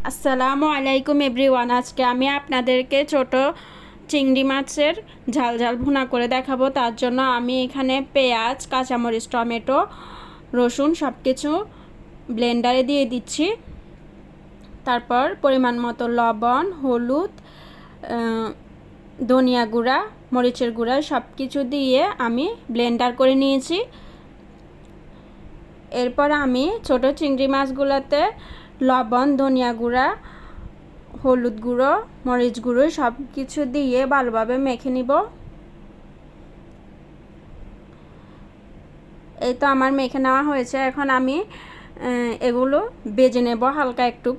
আসসালামু আলাইকুম এভরিওয়ান। আজকে আমি আপনাদেরকে ছোট চিংড়ি মাছের ঝাল ঝাল ভুনা করে দেখাবো। তার জন্য আমি এখানে পেঁয়াজ, কাঁচামরিচ, টমেটো, রসুন সব কিছু ব্লেন্ডারে দিয়ে দিচ্ছি। তারপর পরিমাণ মতো লবণ, হলুদ, ধনিয়া গুঁড়া, মরিচের গুঁড়া সব কিছু দিয়ে আমি ব্লেন্ডার করে নিয়েছি। এরপর আমি ছোট চিংড়ি মাছগুলোতে লবণ, ধনিয়া গুঁড়া, হলুদ গুঁড়ো, মরিচ গুঁড়ো সব কিছু দিয়ে ভালোভাবে মেখে নিব। এই তো আমার মেখে নেওয়া হয়েছে। এখন আমি এগুলো ভেজে নেব হালকা একটু।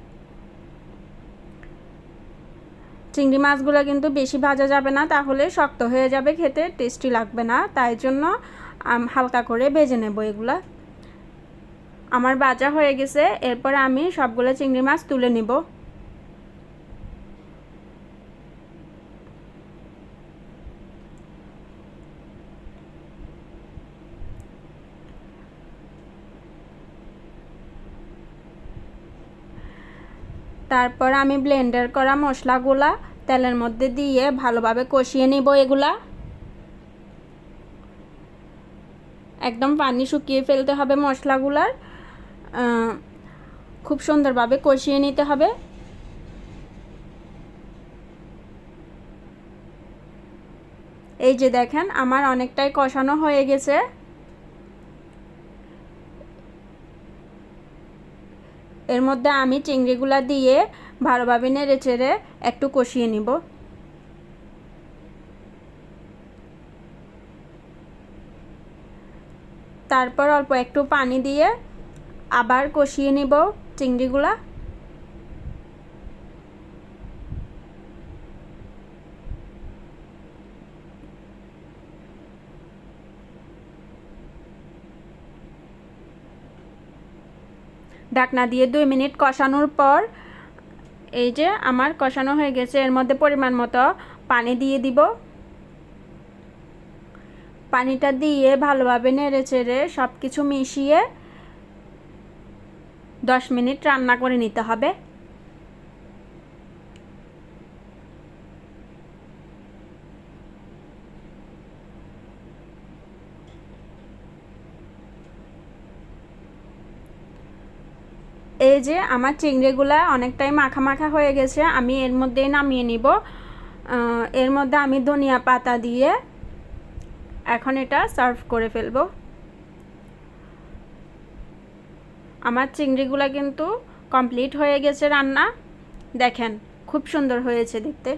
চিংড়ি মাছগুলো কিন্তু বেশি ভাজা যাবে না, তাহলে শক্ত হয়ে যাবে, খেতে টেস্টি লাগবে না। তাই জন্য হালকা করে ভেজে নেব এগুলা। আমার ভাজা হয়ে গেছে। এরপর আমি সবগুলো চিংড়ি মাছ তুলে নিব। তারপর আমি ব্লেন্ডার করা মশলাগুলা তেলের মধ্যে দিয়ে ভালোভাবে কষিয়ে নিব। এগুলা একদম পানি শুকিয়ে ফেলতে হবে। মশলাগুলার খুব সুন্দরভাবে কষিয়ে নিতে হবে। এই যে দেখেন আমার অনেকটাই কষানো হয়ে গেছে। এর মধ্যে আমি চিংড়িগুলা দিয়ে ভালোভাবে নেড়ে চেড়ে একটু কষিয়ে নিব। তারপর অল্প একটু পানি দিয়ে আবার কষিয়ে নিব চিংড়িগুলা। ঢাকনা দিয়ে 2 মিনিট কষানোর পর এই যে আমার কষানো হয়ে গেছে। এর মধ্যে পরিমাণ মতো পানি দিয়ে দিব। পানিটা দিয়ে ভালোভাবে নেড়ে চেড়ে সব কিছু মিশিয়ে 10 মিনিট রান্না করে নিতে হবে। এই যে আমার চিংড়িগুলা অনেকটাই মাখা মাখা হয়ে গেছে। আমি এর মধ্যেই নামিয়ে নিব। এর মধ্যে আমি ধনিয়া পাতা দিয়ে এখন এটা সার্ভ করে ফেলবো। আমার চিংড়িগুলা কিন্তু কমপ্লিট হয়ে গেছে রান্না। দেখেন খুব সুন্দর হয়েছে দেখতে।